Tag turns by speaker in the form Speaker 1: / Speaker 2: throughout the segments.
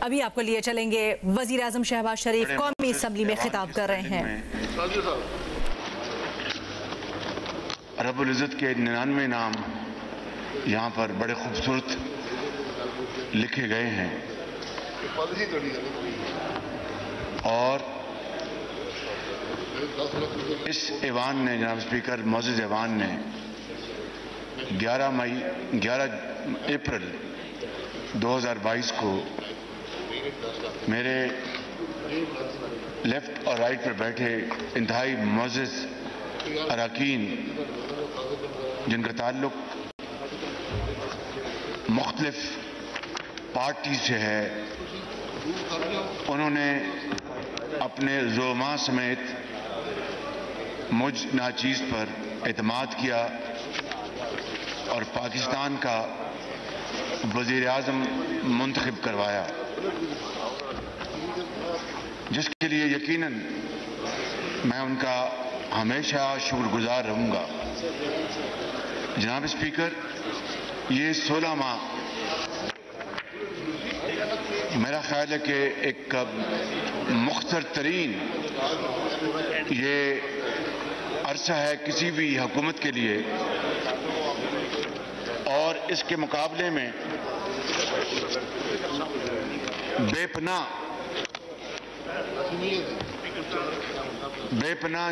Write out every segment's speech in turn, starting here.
Speaker 1: ابھی آپ کو لیے چلیں گے وزیر اعظم شہباز شریف قومی اسمبلی میں خطاب کر رہے ہیں۔
Speaker 2: رب العزت کے 99 نام یہاں پر بڑے خوبصورت لکھے گئے ہیں، اور اس ایوان نے، جناب اسپیکر، معزز ایوان نے 11 اپریل 2022 کو میرے لیفٹ اور رائٹ پر بیٹھے انتہائی معزز اراکین جن کا تعلق مختلف پارٹی سے ہے، انہوں نے اپنے زعماء سمیت مجھ ناچیز پر اعتماد کیا اور پاکستان کا وزیر اعظم منتخب کروایا، جس کے لیے یقیناً میں ان کا ہمیشہ شکر گزار رہوں گا۔ جناب اسپیکر، یہ 16 ماہ میرا خیال ہے کہ ایک مختصر ترین یہ عرصہ ہے کسی بھی حکومت کے لیے، اور اس کے مقابلے میں بے پناہ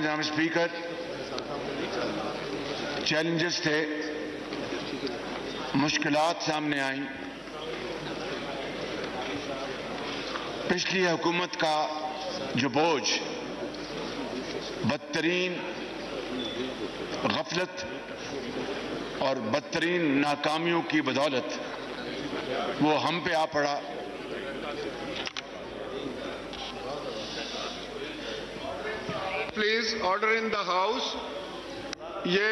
Speaker 2: جناب اسپیکر چیلنجز تھے، مشکلات سامنے آئیں۔ پچھلی حکومت کا جو بوجھ بدترین غفلت اور بدترین ناکامیوں کی بدولت وہ ہم پہ آ پڑا،
Speaker 3: please order in the house. یہ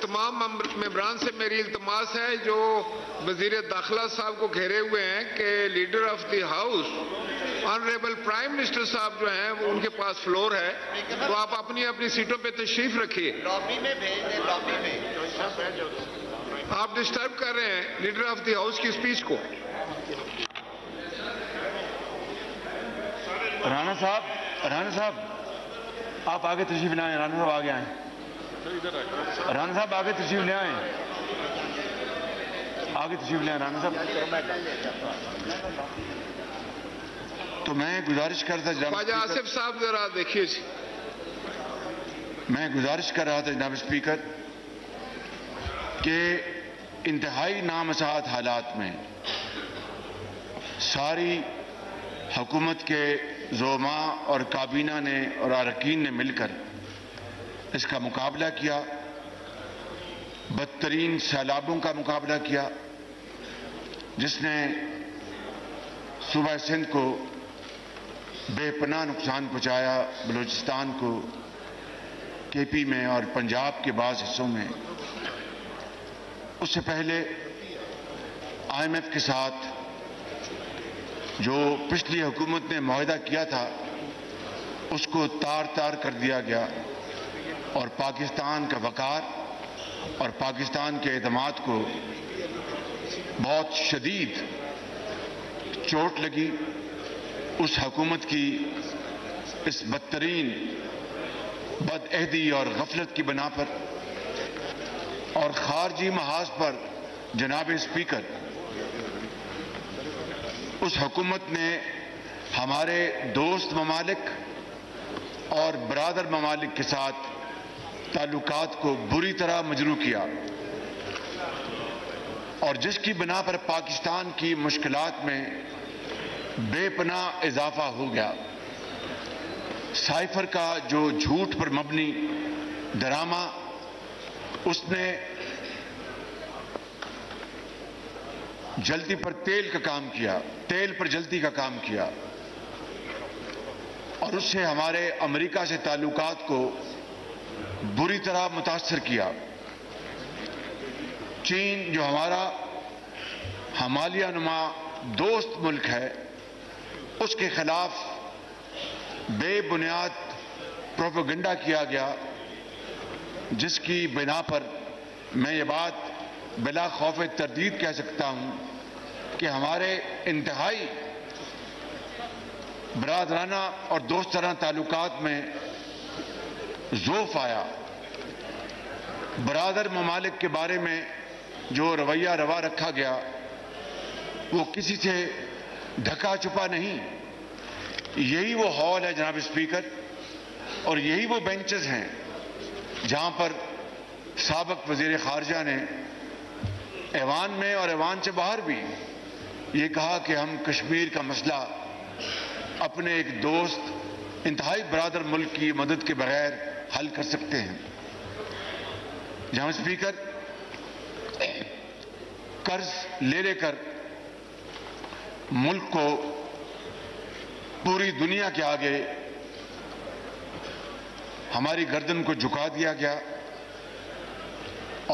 Speaker 3: تمام ممبران سے میری التماس ہے جو وزیر داخلہ صاحب کو گھیرے ہوئے ہیں کہ leader of the house honourable prime minister صاحب جو ہیں وہ ان کے پاس فلور ہے، تو آپ اپنی اپنی سیٹوں پہ تشریف رکھیے۔
Speaker 4: لابی میں بھیج دیں، لابی میں۔
Speaker 3: آپ ڈسٹرب کر رہے ہیں لیڈر آف دی ہاؤس کی سپیچ کو۔
Speaker 2: رانا صاحب آپ آگے تشریف لائیں۔ رانا صاحب آگے آئیں۔ رانا صاحب آگے تشریف لے آئیں، آگے تشریف لے آئیں رانا صاحب۔ تو میں گزارش کر رہا تھا
Speaker 3: خواجہ آصف صاحب ذرا دیکھیے جی۔
Speaker 2: میں گزارش کر رہا تھا جناب اسپیکر کہ انتہائی نامساعد حالات میں ساری حکومت کے زعماء اور کابینہ نے اور اراکین نے مل کر اس کا مقابلہ کیا، بدترین سیلابوں کا مقابلہ کیا جس نے صوبہ سندھ کو بے پناہ نقصان پہنچایا، بلوچستان کو، کے پی میں اور پنجاب کے بعض حصوں میں۔ اس سے پہلے آئی ایم ایف کے ساتھ جو پچھلی حکومت نے معاہدہ کیا تھا اس کو تار تار کر دیا گیا، اور پاکستان کا وقار اور پاکستان کے اعتماد کو بہت شدید چوٹ لگی۔ اس حکومت کی اس بدترین بدعہدی اور غفلت کی بنا پر، اور خارجی محاذ پر جناب اسپیکر اس حکومت نے ہمارے دوست ممالک اور برادر ممالک کے ساتھ تعلقات کو بری طرح مجروح کیا، اور جس کی بنا پر پاکستان کی مشکلات میں بے پناہ اضافہ ہو گیا۔ سائفر کا جو جھوٹ پر مبنی ڈرامہ، اس نے جلدی پر تیل کا کام کیا، تیل پر جلدی کا کام کیا، اور اس سے ہمارے امریکہ سے تعلقات کو بری طرح متاثر کیا۔ چین جو ہمارا ہمالیہ نما دوست ملک ہے، اس کے خلاف بے بنیاد پروپیگنڈا کیا گیا، جس کی بنا پر میں یہ بات بلا خوف تردید کہہ سکتا ہوں کہ ہمارے انتہائی برادرانہ اور دوستانہ تعلقات میں ضعف آیا. برادر ممالک کے بارے میں جو رویہ روا رکھا گیا وہ کسی سے ڈھکا چھپا نہیں. یہی وہ ہال ہے جناب اسپیکر، اور یہی وہ بینچز ہیں جہاں پر سابق وزیر خارجہ نے ایوان میں اور ایوان سے باہر بھی یہ کہا کہ ہم کشمیر کا مسئلہ اپنے ایک دوست انتہائی برادر ملک کی مدد کے بغیر حل کر سکتے ہیں. جناب اسپیکر، قرض لے لے کر ملک کو پوری دنیا کے آگے ہماری گردن کو جھکا دیا گیا،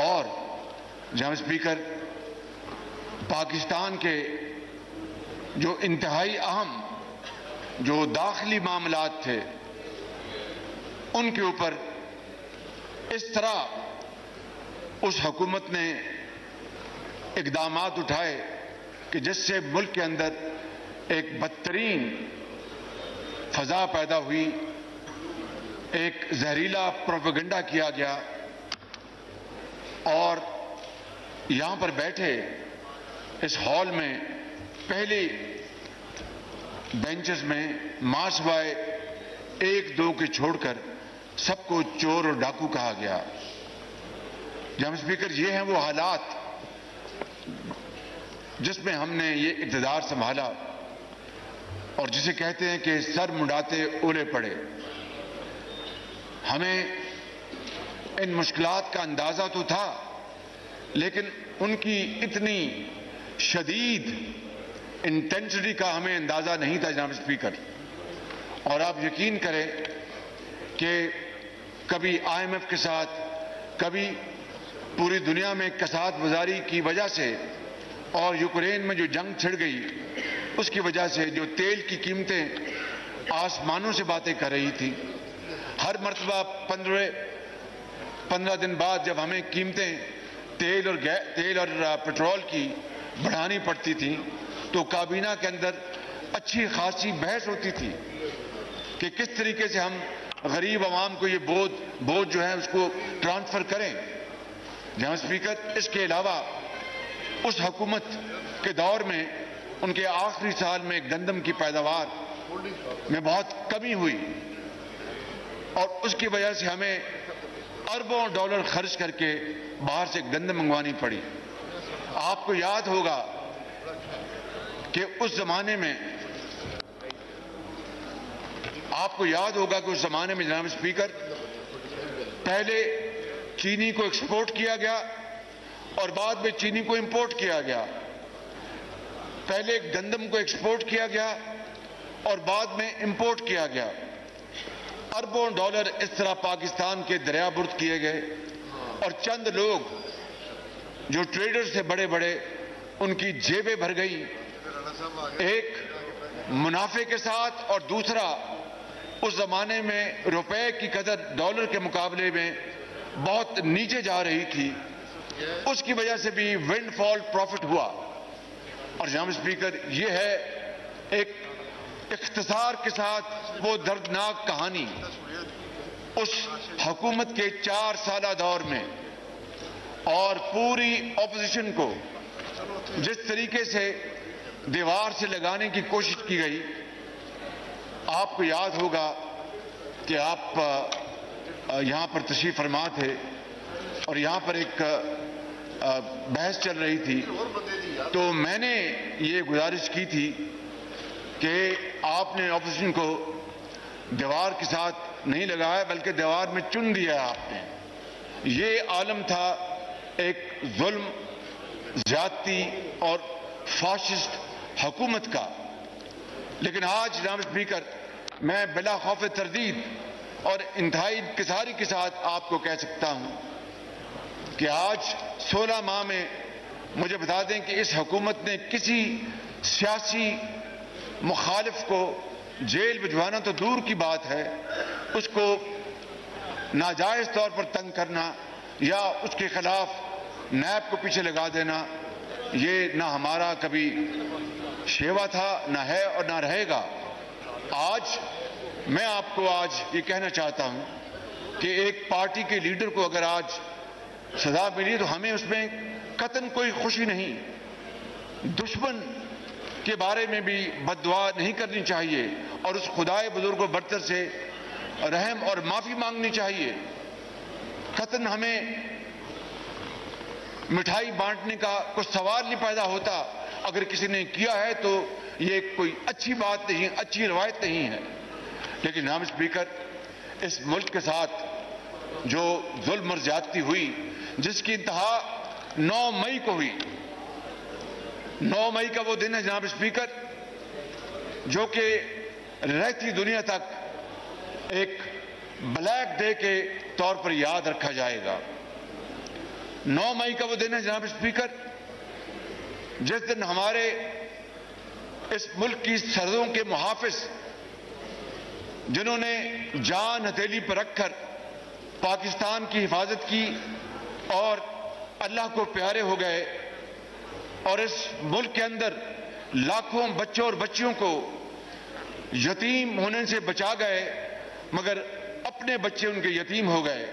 Speaker 2: اور جناب اسپیکر پاکستان کے جو انتہائی اہم جو داخلی معاملات تھے ان کے اوپر اس طرح اس حکومت نے اقدامات اٹھائے کہ جس سے ملک کے اندر ایک بدترین فضا پیدا ہوئی، ایک زہریلا پروپیگنڈا کیا گیا، اور یہاں پر بیٹھے اس ہال میں پہلی بینچز میں ماں سوائے ایک دو کے چھوڑ کر سب کو چور اور ڈاکو کہا گیا. جناب اسپیکر، یہ ہیں وہ حالات جس میں ہم نے یہ اقتدار سنبھالا، اور جسے کہتے ہیں کہ سر منڈاتے اولے پڑے. ہمیں ان مشکلات کا اندازہ تو تھا، لیکن ان کی اتنی شدید انٹینسٹی کا ہمیں اندازہ نہیں تھا جناب اسپیکر. اور آپ یقین کریں کہ کبھی آئی ایم ایف کے ساتھ، کبھی پوری دنیا میں کساد گزاری کی وجہ سے، اور یوکرین میں جو جنگ چھڑ گئی اس کی وجہ سے جو تیل کی قیمتیں آسمانوں سے باتیں کر رہی تھی، ہر مرتبہ 15 دن بعد جب ہمیں قیمتیں تیل اور پٹرول کی بڑھانی پڑتی تھی تو کابینہ کے اندر اچھی خاصی بحث ہوتی تھی کہ کس طریقے سے ہم غریب عوام کو یہ بوجھ جو ہے اس کو ٹرانسفر کریں. جناب اسپیکر، اس کے علاوہ اس حکومت کے دور میں ان کے آخری سال میں گندم کی پیداوار میں بہت کمی ہوئی، اور اس کی وجہ سے ہمیں اربوں ڈالر خرچ کر کے باہر سے گندم منگوانی پڑی. آپ کو یاد ہوگا کہ اس زمانے میں جناب اسپیکر پہلے چینی کو ایکسپورٹ کیا گیا اور بعد میں چینی کو امپورٹ کیا گیا. پہلے گندم کو ایکسپورٹ کیا گیا اور بعد میں امپورٹ کیا گیا. اربوں ڈالر اس طرح پاکستان کے دریا برد کیے گئے، اور چند لوگ جو ٹریڈر سے بڑے بڑے ان کی جیبیں بھر گئی، ایک منافع کے ساتھ، اور دوسرا اس زمانے میں روپے کی قدر ڈالر کے مقابلے میں بہت نیچے جا رہی تھی، اس کی وجہ سے بھی ونڈ فال پروفٹ ہوا. اور جناب اسپیکر، یہ ہے ایک اختصار کے ساتھ وہ دردناک کہانی اس حکومت کے 4 سالہ دور میں، اور پوری اپوزیشن کو جس طریقے سے دیوار سے لگانے کی کوشش کی گئی. آپ کو یاد ہوگا کہ آپ یہاں پر تشریف فرما تھے اور یہاں پر ایک بحث چل رہی تھی، تو میں نے یہ گزارش کی تھی کہ آپ نے اپوزیشن کو دیوار کے ساتھ نہیں لگایا بلکہ دیوار میں چن دیا آپ نے. یہ عالم تھا ایک ظلم، زیادتی اور فاشسٹ حکومت کا. لیکن آج جناب اسپیکر، میں بلا خوف تردید اور انتہائی انکساری کے ساتھ آپ کو کہہ سکتا ہوں کہ آج 16 ماہ میں مجھے بتا دیں کہ اس حکومت نے کسی سیاسی مخالف کو جیل بھجوانا تو دور کی بات ہے، اس کو ناجائز طور پر تنگ کرنا یا اس کے خلاف نیب کو پیچھے لگا دینا یہ نہ ہمارا کبھی شیوا تھا، نہ ہے اور نہ رہے گا۔ آج میں آپ کو آج یہ کہنا چاہتا ہوں کہ ایک پارٹی کے لیڈر کو اگر آج سزا ملی تو ہمیں اس میں قطعاً کوئی خوشی نہیں، دشمن کے بارے میں بھی بد دعا نہیں کرنی چاہیے اور اس خدائے بزرگ و برتر سے رحم اور معافی مانگنی چاہیے۔ قطعاً ہمیں مٹھائی بانٹنے کا کچھ سوال نہیں پیدا ہوتا، اگر کسی نے کیا ہے تو یہ کوئی اچھی بات نہیں، اچھی روایت نہیں ہے۔ لیکن جناب اسپیکر، اس ملک کے ساتھ جو ظلم اور زیادتی ہوئی، جس کی انتہا 9 مئی کو ہوئی، 9 مئی کا وہ دن ہے جناب اسپیکر جو کہ رہتی دنیا تک ایک بلیک ڈے کے طور پر یاد رکھا جائے گا۔ 9 مئی کا وہ دن ہے جناب اسپیکر جس دن ہمارے اس ملک کی سرحدوں کے محافظ، جنہوں نے جان ہتھیلی پر رکھ کر پاکستان کی حفاظت کی اور اللہ کو پیارے ہو گئے اور اس ملک کے اندر لاکھوں بچوں اور بچیوں کو یتیم ہونے سے بچا گئے، مگر اپنے بچے ان کے یتیم ہو گئے۔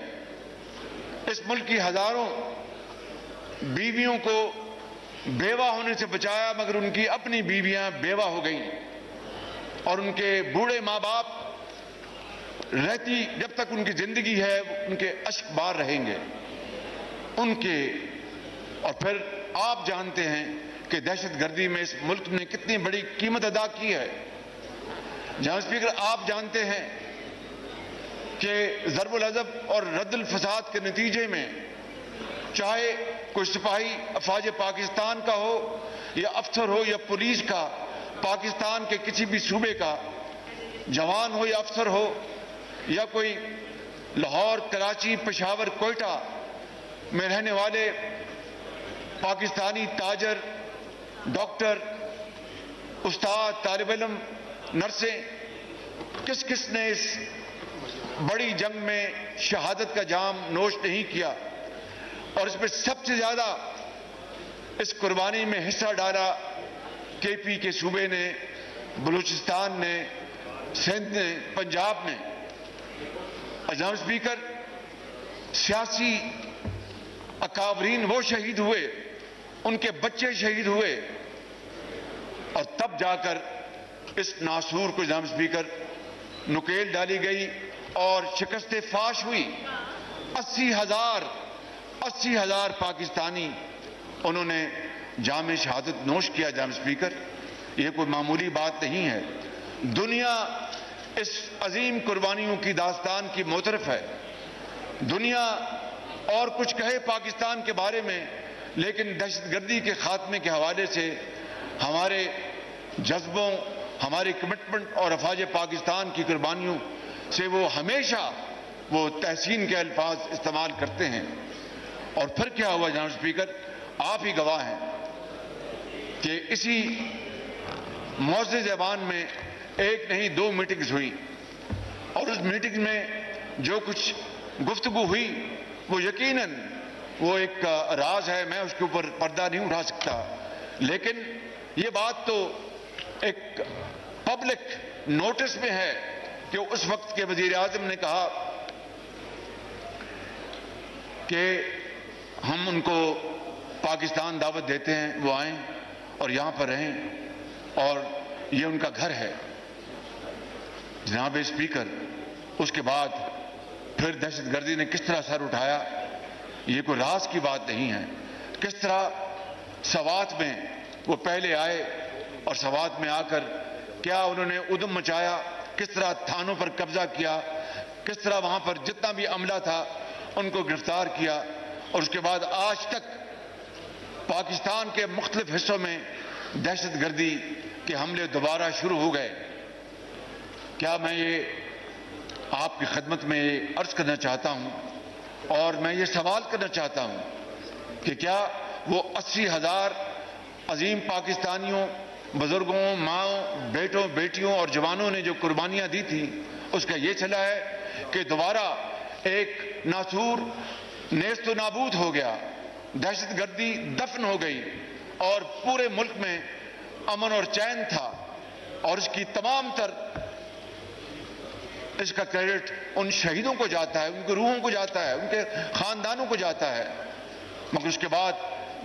Speaker 2: اس ملک کی ہزاروں بیویوں کو بیوہ ہونے سے بچایا، مگر ان کی اپنی بیویاں بیوہ ہو گئیں اور ان کے بوڑھے ماں باپ رہتی جب تک ان کی زندگی ہے ان کے اشک بار رہیں گے ان کے۔ اور پھر آپ جانتے ہیں کہ دہشت گردی میں اس ملک نے کتنی بڑی قیمت ادا کی ہے۔ جناب اسپیکر، آپ جانتے ہیں کہ ضرب العضب اور رد الفساد کے نتیجے میں چاہے کوئی سپاہی افواج پاکستان کا ہو یا افسر ہو یا پولیس کا، پاکستان کے کسی بھی صوبے کا جوان ہو یا افسر ہو، یا کوئی لاہور، کراچی، پشاور، کوئٹہ میں رہنے والے پاکستانی تاجر، ڈاکٹر، استاد، طالب علم، نرسیں، کس کس نے اس بڑی جنگ میں شہادت کا جام نوش نہیں کیا، اور اس میں سب سے زیادہ اس قربانی میں حصہ ڈالا کے پی کے صوبے نے، بلوچستان نے، سندھ نے، پنجاب نے۔ جناب اسپیکر، سیاسی اکابرین وہ شہید ہوئے، ان کے بچے شہید ہوئے، اور تب جا کر اس ناسور کو جناب اسپیکر نکیل ڈالی گئی اور شکست فاش ہوئی۔ 80,000 پاکستانی انہوں نے جام شہادت نوش کیا۔ جناب اسپیکر، یہ کوئی معمولی بات نہیں ہے۔ دنیا اس عظیم قربانیوں کی داستان کی معترف ہے۔ دنیا اور کچھ کہے پاکستان کے بارے میں، لیکن دہشت گردی کے خاتمے کے حوالے سے ہمارے جذبوں، ہماری کمٹمنٹ اور افواج پاکستان کی قربانیوں سے وہ ہمیشہ وہ تحسین کے الفاظ استعمال کرتے ہیں۔ اور پھر کیا ہوا جناب اسپیکر، آپ ہی گواہ ہیں کہ اسی معزز ایوان میں ایک نہیں 2 میٹنگز ہوئی، اور اس میٹنگ میں جو کچھ گفتگو ہوئی وہ یقیناً وہ ایک راز ہے، میں اس کے اوپر پردہ نہیں اٹھا سکتا، لیکن یہ بات تو ایک پبلک نوٹس میں ہے کہ اس وقت کے وزیر اعظم نے کہا کہ ہم ان کو پاکستان دعوت دیتے ہیں، وہ آئیں اور یہاں پر رہیں اور یہ ان کا گھر ہے۔ جناب اسپیکر، اس کے بعد پھر دہشت گردی نے کس طرح سر اٹھایا، یہ کوئی راز کی بات نہیں ہے۔ کس طرح سوات میں وہ پہلے آئے اور سوات میں آ کر کیا انہوں نے ادھم مچایا، کس طرح تھانوں پر قبضہ کیا، کس طرح وہاں پر جتنا بھی عملہ تھا ان کو گرفتار کیا، اور اس کے بعد آج تک پاکستان کے مختلف حصوں میں دہشت گردی کے حملے دوبارہ شروع ہو گئے۔ کیا میں یہ آپ کی خدمت میں عرض کرنا چاہتا ہوں اور میں یہ سوال کرنا چاہتا ہوں کہ کیا وہ 80,000 عظیم پاکستانیوں، بزرگوں، ماؤں، بیٹوں، بیٹیوں اور جوانوں نے جو قربانیاں دی تھیں، اس کا یہ چلا ہے کہ دوبارہ ایک ناسور نیست و نابود ہو گیا، دہشت گردی دفن ہو گئی، اور پورے ملک میں امن اور چین تھا، اور اس کی تمام تر اس کا کریڈٹ ان شہیدوں کو جاتا ہے، ان کے روحوں کو جاتا ہے، ان کے خاندانوں کو جاتا ہے۔ مگر اس کے بعد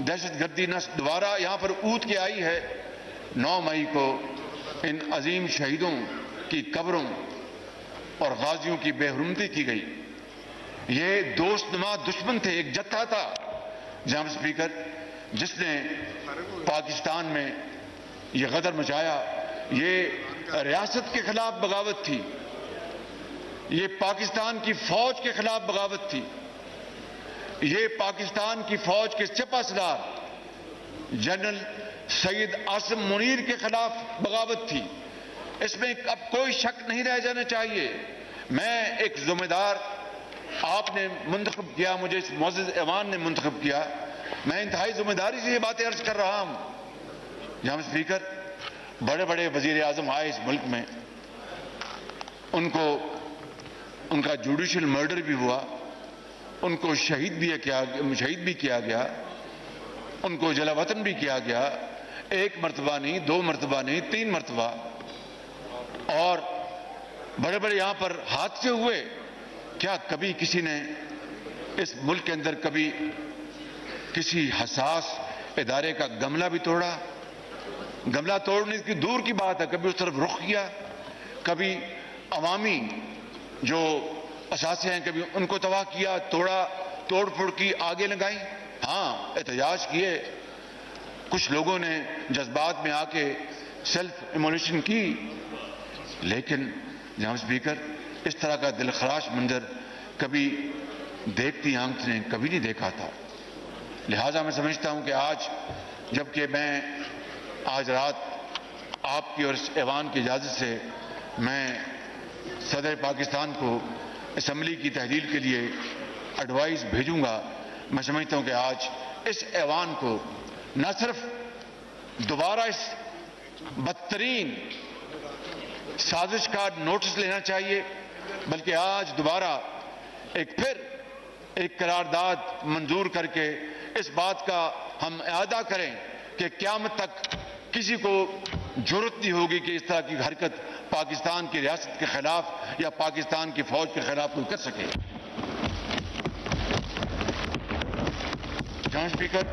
Speaker 2: دہشت گردی دوبارہ یہاں پر اونت کے آئی ہے۔ 9 مئی کو ان عظیم شہیدوں کی قبروں اور غازیوں کی بے حرمتی کی گئی۔ یہ دوست نما دشمن تھے، ایک جتھا تھا جناب اسپیکر، جس نے پاکستان میں یہ غدر مچایا۔ یہ ریاست کے خلاف بغاوت تھی، یہ پاکستان کی فوج کے خلاف بغاوت تھی، یہ پاکستان کی فوج کے سپہ سالار جنرل سید عاصم منیر کے خلاف بغاوت تھی۔ اس میں اب کوئی شک نہیں رہ جانا چاہیے۔ میں ایک ذمہ دار، آپ نے منتخب کیا، مجھے اس معزز ایوان نے منتخب کیا، میں انتہائی ذمہ داری سے یہ باتیں عرض کر رہا ہوں۔ جناب اسپیکر، بڑے بڑے وزیر اعظم آئے اس ملک میں، ان کا جوڈیشل مرڈر بھی ہوا، ان کو شہید بھی کیا گیا، ان کو جلا وطن بھی کیا گیا، 1 مرتبہ نہیں، 2 مرتبہ نہیں، 3 مرتبہ۔ اور بڑے بڑے یہاں پر حادثے ہوئے۔ کیا کبھی کسی نے اس ملک کے اندر کبھی کسی حساس ادارے کا گملہ بھی توڑا؟ گملہ توڑنے کی دور کی بات ہے، کبھی اس طرف رخ کیا؟ کبھی عوامی جو اثاثے ہیں کبھی ان کو تباہ کیا، توڑا، توڑ پھوڑ کی، آگے لگائیں؟ ہاں، احتجاج کیے، کچھ لوگوں نے جذبات میں آ کے سیلف ایمولیشن کی، لیکن جناب اسپیکر اس طرح کا دلخراش منظر کبھی دیکھتی آنکھ نے کبھی نہیں دیکھا تھا۔ لہٰذا میں سمجھتا ہوں کہ آج جبکہ میں آج رات آپ کی اور اس ایوان کی اجازت سے میں صدر پاکستان کو اسمبلی کی تحلیل کے لیے ایڈوائز بھیجوں گا، میں سمجھتا ہوں کہ آج اس ایوان کو نہ صرف دوبارہ اس بدترین سازش کا نوٹس لینا چاہیے، بلکہ آج دوبارہ پھر ایک قرارداد منظور کر کے اس بات کا ہم اعادہ کریں کہ قیامت تک کسی کو جرأت نہیں ہوگی کہ اس طرح کی حرکت پاکستان کی ریاست کے خلاف یا پاکستان کی فوج کے خلاف کوئی کر سکے۔ جناب اسپیکر،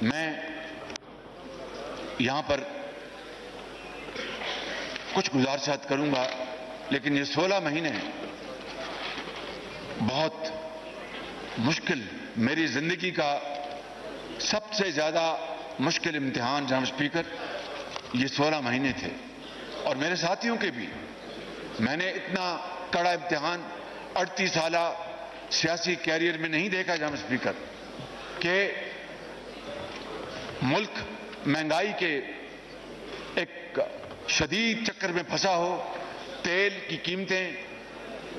Speaker 2: میں یہاں پر کچھ گزارشات کروں گا، لیکن یہ 16 مہینے بہت مشکل، میری زندگی کا سب سے زیادہ مشکل امتحان جناب اسپیکر یہ 16 مہینے تھے، اور میرے ساتھیوں کے بھی۔ میں نے اتنا کڑا امتحان 38 سالہ سیاسی کیریئر میں نہیں دیکھا جناب اسپیکر، کہ ملک مہنگائی کے ایک شدید چکر میں پھنسا ہو، تیل کی قیمتیں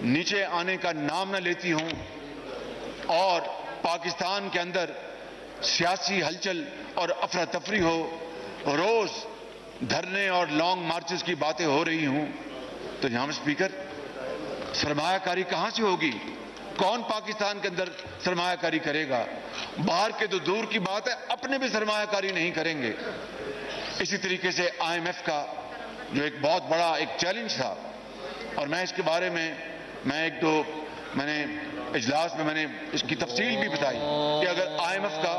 Speaker 2: نیچے آنے کا نام نہ لیتی ہوں، اور پاکستان کے اندر سیاسی ہلچل اور افراتفری ہو، روز دھرنے اور لانگ مارچز کی باتیں ہو رہی ہوں، تو جناب اسپیکر سرمایہ کاری کہاں سے ہوگی؟ کون پاکستان کے اندر سرمایہ کاری کرے گا؟ باہر کے تو دور کی بات ہے، اپنے بھی سرمایہ کاری نہیں کریں گے۔ اسی طریقے سے IMF کا جو ایک بہت بڑا ایک چیلنج تھا، اور میں اس کے بارے میں میں نے اجلاس میں میں نے اس کی تفصیل بھی بتائی کہ اگر IMF کا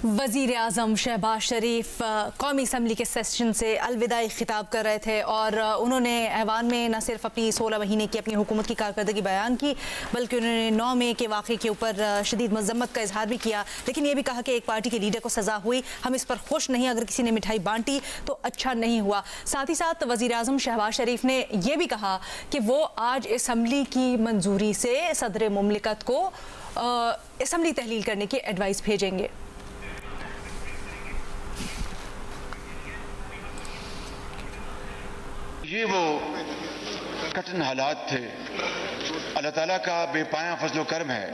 Speaker 1: وزیر اعظم شہباز شریف قومی اسمبلی کے سیشن سے الوداعی خطاب کر رہے تھے، اور انہوں نے ایوان میں نہ صرف اپنی 16 مہینے کی اپنی حکومت کی کارکردگی بیان کی، بلکہ انہوں نے 9 مئی کے واقعے کے اوپر شدید مذمت کا اظہار بھی کیا، لیکن یہ بھی کہا کہ ایک پارٹی کے لیڈر کو سزا ہوئی، ہم اس پر خوش نہیں، اگر کسی نے مٹھائی بانٹی تو اچھا نہیں ہوا۔ ساتھ ہی ساتھ وزیر اعظم شہباز شریف نے یہ بھی کہا کہ وہ آج اسمبلی کی منظوری سے صدر مملکت کو اسمبلی تحلیل کرنے کی ایڈوائز بھیجیں گے۔
Speaker 2: یہ وہ کٹن حالات تھے۔ اللہ تعالیٰ کا بے پایاں فضل و کرم ہے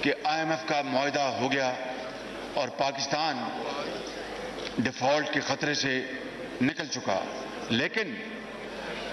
Speaker 2: کہ IMF کا معاہدہ ہو گیا اور پاکستان ڈیفالٹ کے خطرے سے نکل چکا، لیکن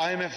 Speaker 2: IMF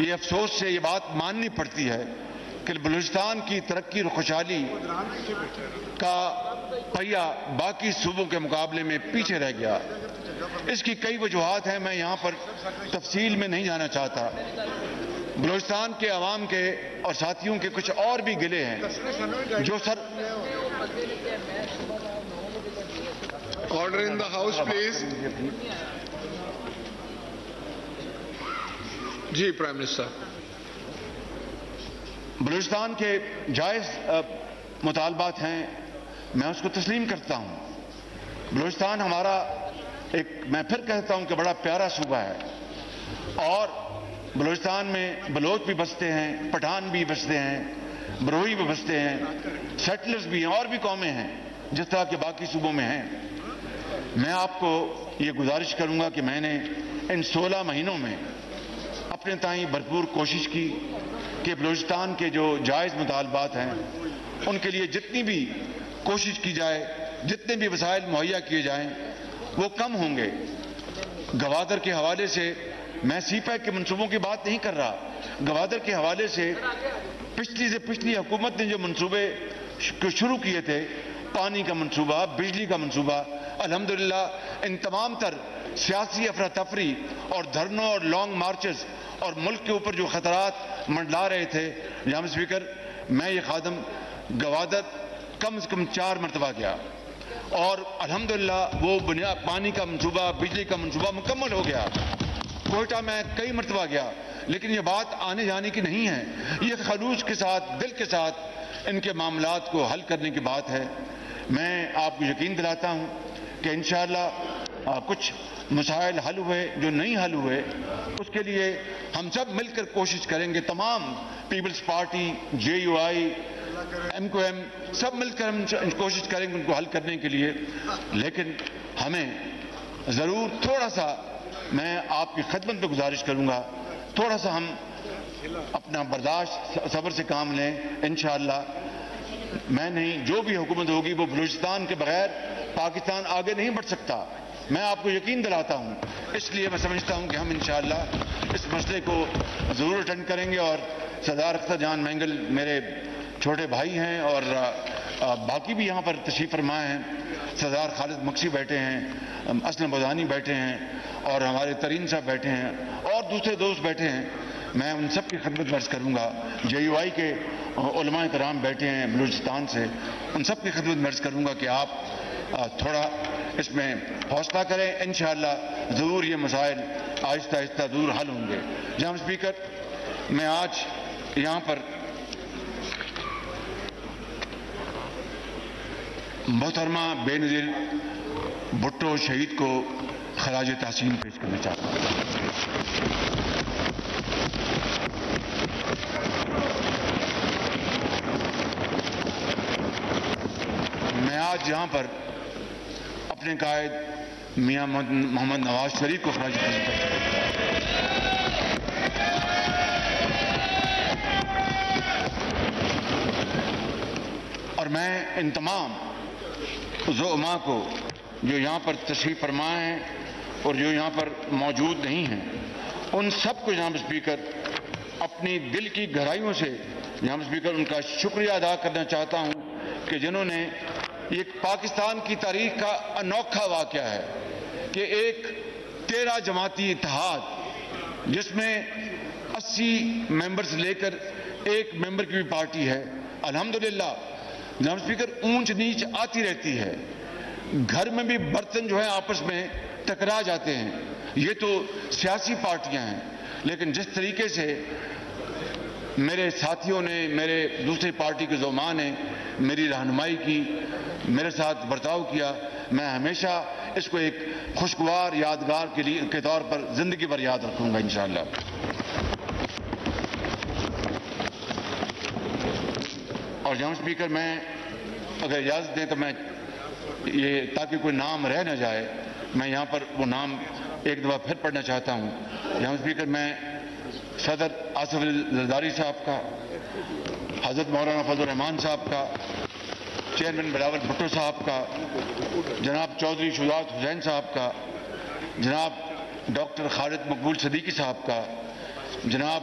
Speaker 2: یہ افسوس سے یہ بات ماننی پڑتی ہے کہ بلوچستان کی ترقی اور خوشحالی کا پہیہ باقی صوبوں کے مقابلے میں پیچھے رہ گیا. اس کی کئی وجوہات ہیں, میں یہاں پر تفصیل میں نہیں جانا چاہتا. بلوچستان کے عوام کے اور ساتھیوں کے کچھ اور بھی گلے ہیں جو
Speaker 3: order in the house please. جی پرائم منسٹر.
Speaker 2: بلوچستان کے جائز مطالبات ہیں, میں اس کو تسلیم کرتا ہوں. بلوچستان ہمارا میں پھر کہتا ہوں کہ بڑا پیارا صوبہ ہے, اور بلوچستان میں بلوچ بھی بستے ہیں, پٹھان بھی بستے ہیں, بروئی بھی بستے ہیں, سیٹلرز بھی ہیں, اور بھی قومیں ہیں جس طرح کے باقی صوبوں میں ہیں. میں آپ کو یہ گزارش کروں گا کہ میں نے ان 16 مہینوں میں اپنے تائیں بھرپور کوشش کی کہ بلوچستان کے جو جائز مطالبات ہیں ان کے لیے جتنی بھی کوشش کی جائے, جتنے بھی وسائل مہیا کیے جائیں وہ کم ہوں گے. گوادر کے حوالے سے میں سی پیک کے منصوبوں کی بات نہیں کر رہا. گوادر کے حوالے سے پچھلی حکومت نے جو منصوبے شروع کیے تھے, پانی کا منصوبہ, بجلی کا منصوبہ, الحمدللہ ان تمام تر سیاسی افراتفری اور دھرنوں اور لانگ مارچز اور ملک کے اوپر جو خطرات منڈلا رہے تھے, جناب اسپیکر میں یہ خادم گوادر کم از کم 4 مرتبہ گیا, اور الحمدللہ وہ پانی کا منصوبہ, بجلی کا منصوبہ مکمل ہو گیا. کوئٹہ میں کئی مرتبہ گیا, لیکن یہ بات آنے جانے کی نہیں ہے, یہ خلوص کے ساتھ, دل کے ساتھ ان کے معاملات کو حل کرنے کی بات ہے. میں آپ کو یقین دلاتا ہوں کہ انشاءاللہ کچھ مسائل حل ہوئے, جو نہیں حل ہوئے اس کے لیے ہم سب مل کر کوشش کریں گے. تمام پیپلز پارٹی, JUI, MQM سب مل کر ہم کوشش کریں گے ان کو حل کرنے کے لیے. لیکن ہمیں ضرور تھوڑا سا, میں آپ کی خدمت میں گزارش کروں گا, تھوڑا سا ہم اپنا برداشت, صبر سے کام لیں. انشاءاللہ میں نہیں, جو بھی حکومت ہوگی وہ بلوچستان کے بغیر پاکستان آگے نہیں بڑھ سکتا, میں آپ کو یقین دلاتا ہوں. اس لیے میں سمجھتا ہوں کہ ہم انشاءاللہ اس مسئلے کو ضرور اٹینڈ کریں گے. اور سردار اختر جان مینگل میرے چھوٹے بھائی ہیں, اور باقی بھی یہاں پر تشریف فرمائے ہیں. سردار خالد مکسی بیٹھے ہیں, اسلم بودانی بیٹھے ہیں, اور ہمارے ترین صاحب بیٹھے ہیں, اور دوسرے دوست بیٹھے ہیں. میں ان سب کی خدمت میں عرض کروں گا. JUI کے علماء کرام بیٹھے ہیں بلوچستان سے, ان سب کی خدمت میں عرض کروں گا کہ آپ تھوڑا اس میں حوصلہ کریں. انشاءاللہ ضرور یہ مسائل آہستہ آہستہ ضرور حل ہوں گے. جناب اسپیکر, میں آج یہاں پر محترمہ بے نظیر بھٹو شہید کو خراج تحسین پیش کرنا چاہتا ہوں. میں آج یہاں پر اپنے قائد میاں محمد نواز شریف کو خراج تحسین پیش کرتا ہوں. اور میں ان تمام زعماء کو جو یہاں پر تشریف فرمائے ہیں اور جو یہاں پر موجود نہیں ہیں, ان سب کو جناب اسپیکر اپنی دل کی گہرائیوں سے جناب اسپیکر ان کا شکریہ ادا کرنا چاہتا ہوں کہ جنہوں نے ایک پاکستان کی تاریخ کا انوکھا واقعہ ہے کہ ایک 13 جماعتی اتحاد جس میں 80 ممبرز لے کر ایک ممبر کی بھی پارٹی ہے. الحمدللہ جناب اسپیکر اونچ نیچ آتی رہتی ہے, گھر میں بھی برتن جو ہے آپس میں ٹکرا جاتے ہیں. یہ تو سیاسی پارٹیاں ہیں, لیکن جس طریقے سے میرے ساتھیوں نے, میرے دوسری پارٹی کے زعماء نے میری رہنمائی کی, میرے ساتھ برتاؤ کیا, میں ہمیشہ اس کو ایک خوشگوار یادگار کے طور پر زندگی بھر یاد رکھوں گا انشاءاللہ. اور جناب اسپیکر, میں اگر اجازت دیں تو میں یہ تاکہ کوئی نام رہ نہ جائے, میں یہاں پر وہ نام ایک دفعہ پھر پڑھنا چاہتا ہوں. جناب اسپیکر, میں صدر آصف علی زرداری صاحب کا, حضرت مولانا فضل الرحمان صاحب کا, چیئرمین بلاول بھٹو صاحب کا, جناب چودھری شجاعت حسین صاحب کا, جناب ڈاکٹر خالد مقبول صدیقی صاحب کا, جناب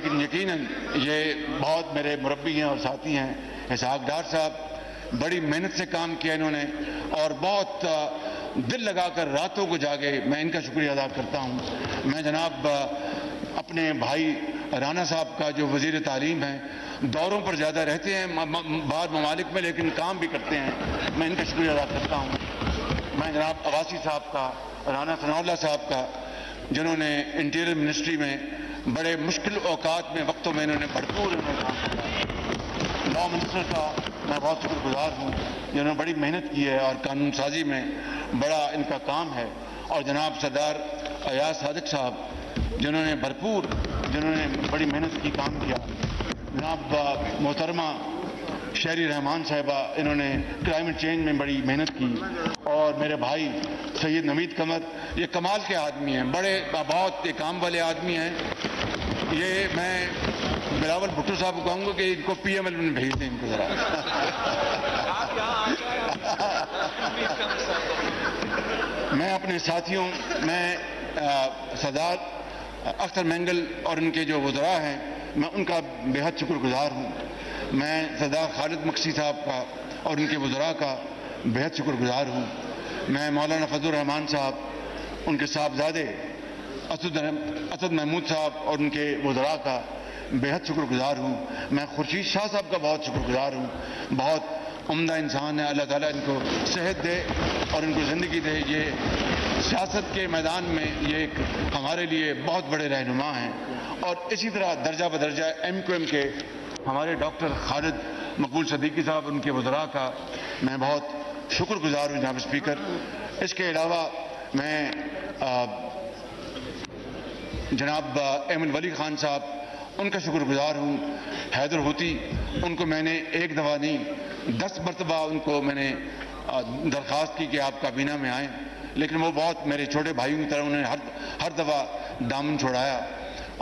Speaker 2: لیکن یقیناً یہ بہت میرے مربی ہیں اور ساتھی ہیں اسحاق ڈار صاحب، بڑی محنت سے کام کیا انہوں نے اور بہت دل لگا کر راتوں کو جاگے، میں ان کا شکریہ ادا کرتا ہوں۔ میں جناب اپنے بھائی رانا صاحب کا جو وزیر تعلیم ہیں، دوروں پر زیادہ رہتے ہیں بعض ممالک میں لیکن کام بھی کرتے ہیں، میں ان کا شکریہ ادا کرتا ہوں۔ میں جناب عباسی صاحب کا، رانا ثناء اللہ صاحب کا، جنہوں نے انٹیریئر منسٹری میں بڑے مشکل اوقات میں وقتوں میں انہوں نے بھرپور کام کیا۔ لا منسٹر کا میں بہت شکر گزار ہوں، جنہوں نے بڑی محنت کی ہے اور قانون سازی میں بڑا ان کا کام ہے۔ اور جناب سردار ایاز صادق صاحب جنہوں نے بڑی محنت کی کام کیا۔ جناب محترمہ شہری رحمان صاحبہ، انہوں نے کلائمیٹ چینج میں بڑی محنت کی۔ اور میرے بھائی سید نوید قمر، یہ کمال کے آدمی ہیں، بہت کام والے آدمی ہیں۔ یہ میں بلاول بھٹو صاحب کو کہوں گا کہ ان کو پی ایم ایل میں بھیج دیں ان کو ذرا۔ میں اپنے ساتھیوں، میں سردار اختر مینگل اور ان کے جو وزراء ہیں، میں ان کا بے حد شکر گزار ہوں۔ میں سردار خالد مکسی صاحب کا اور ان کے وزراء کا بے حد شکر گزار ہوں۔ میں مولانا فضل الرحمان صاحب، ان کے صاحبزادے اسد محمود صاحب اور ان کے وزراء کا بے حد شکر گزار ہوں۔ میں خورشید شاہ صاحب کا بہت شکر گزار ہوں، بہت عمدہ انسان ہے، اللہ تعالیٰ ان کو صحت دے اور ان کو زندگی دے۔ یہ سیاست کے میدان میں یہ ہمارے لیے بہت بڑے رہنما ہیں۔ اور اسی طرح درجہ بدرجہ ایم کیو ایم کے ہمارے ڈاکٹر خالد مقبول صدیقی صاحب، ان کے وزراء کا میں بہت شکر گزار ہوں جناب اسپیکر۔ اس کے علاوہ میں جناب ایمن ولی خان صاحب، ان کا شکر گزار ہوں۔ حیدر ہوتی، ان کو میں نے ایک دفعہ نہیں 10 مرتبہ ان کو میں نے درخواست کی کہ آپ کابینہ میں آئیں، لیکن وہ بہت میرے چھوٹے بھائیوں کی طرح انہوں نے ہر دفعہ دامن چھوڑایا،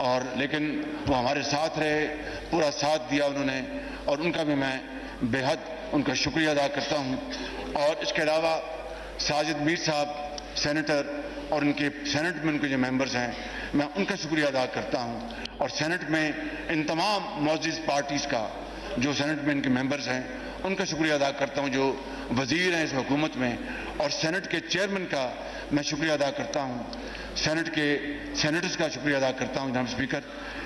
Speaker 2: اور لیکن وہ ہمارے ساتھ رہے، پورا ساتھ دیا انہوں نے، اور ان کا بھی میں بے حد ان کا شکریہ ادا کرتا ہوں۔ اور اس کے علاوہ ساجد میر صاحب سینیٹر اور ان کے سینٹ میں ان کے جو ممبرز ہیں، میں ان کا شکریہ ادا کرتا ہوں۔ اور سینٹ میں ان تمام معزز پارٹیز کا جو سینٹ میں ان کے ممبرز ہیں، ان کا شکریہ ادا کرتا ہوں جو وزیر ہیں اس حکومت میں، اور سینٹ کے چیئرمین کا میں شکریہ ادا کرتا ہوں، سینٹ کے سینیٹرز کا شکریہ ادا کرتا ہوں جناب اسپیکر۔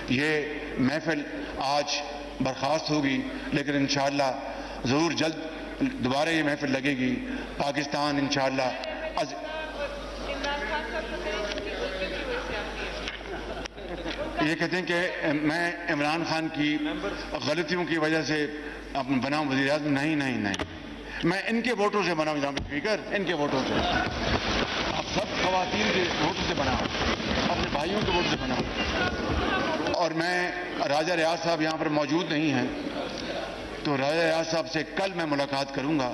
Speaker 2: یہ محفل آج برخاست ہوگی، لیکن انشاءاللہ ضرور جلد دوبارہ یہ محفل لگے گی۔ پاکستان انشاءاللہ یہ کہتے ہیں کہ میں عمران خان کی غلطیوں کی وجہ سے بنا وزیر اعظم، نہیں، میں ان کے ووٹوں سے بنا ہوں جناب اسپیکر، ان کے ووٹوں سے، اب سب خواتین کے ووٹوں سے بنا ہوں، اپنے بھائیوں کے ووٹ سے بنا ہوں۔ اور میں راجہ ریاض صاحب یہاں پر موجود نہیں ہیں، تو راجہ ریاض صاحب سے کل میں ملاقات کروں گا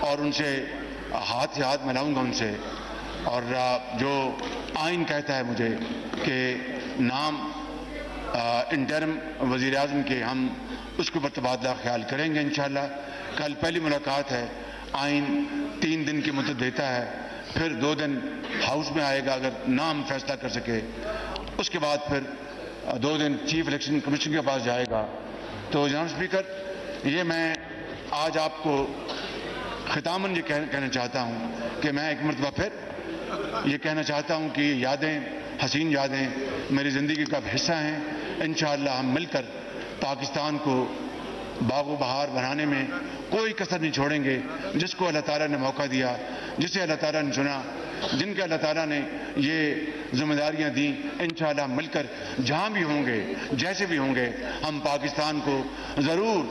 Speaker 2: اور ان سے ہاتھ سے ہاتھ ملاؤں گا ان سے، اور جو آئین کہتا ہے مجھے کہ نام انٹرم وزیر اعظم کے، ہم اس کے اوپر تبادلہ خیال کریں گے انشاءاللہ۔ کل پہلی ملاقات ہے، آئین 3 دن کی مدت دیتا ہے، پھر 2 دن ہاؤس میں آئے گا اگر نام فیصلہ کر سکے، اس کے بعد پھر 2 دن چیف الیکشن کمیشن کے پاس جائے گا۔ تو جناب اسپیکر، یہ میں آج آپ کو ختاماً یہ کہنا چاہتا ہوں کہ میں ایک مرتبہ پھر یہ کہنا چاہتا ہوں کہ یادیں، حسین یادیں میری زندگی کا حصہ ہیں۔ انشاءاللہ ہم مل کر پاکستان کو باغ و بہار بنانے میں کوئی کسر نہیں چھوڑیں گے۔ جس کو اللہ تعالیٰ نے موقع دیا، جسے اللہ تعالیٰ نے چنا، جن کے اللہ تعالیٰ نے یہ ذمہ داریاں دیں، انشاءاللہ ہم مل کر جہاں بھی ہوں گے، جیسے بھی ہوں گے، ہم پاکستان کو ضرور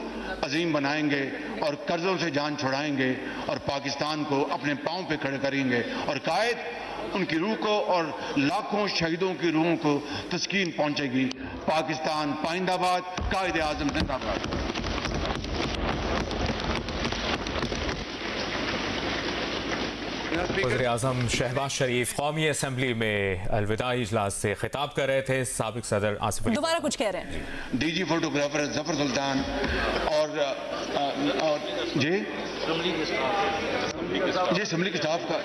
Speaker 2: عظیم بنائیں گے اور قرضوں سے جان چھڑائیں گے اور پاکستان کو اپنے پاؤں پہ کھڑے کریں گے، اور قائد ان کی روح کو اور لاکھوں شہیدوں کی روحوں کو تسکین پہنچے گی۔ پاکستان پائندہ آباد، قائد اعظم زندہ باد۔
Speaker 5: وزیر اعظم شہباز شریف قومی اسمبلی میں الوداعی اجلاس سے خطاب کر رہے تھے۔ سابق صدر آصف علی
Speaker 1: دوبارہ کچھ کہہ رہے ہیں۔
Speaker 2: ڈی جی فوٹوگرافر ظفر سلطان اور جی اسمبلی کے اسٹاف کا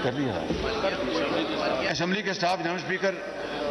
Speaker 2: کر لیا، اسمبلی کے اسٹاف، جناب اسپیکر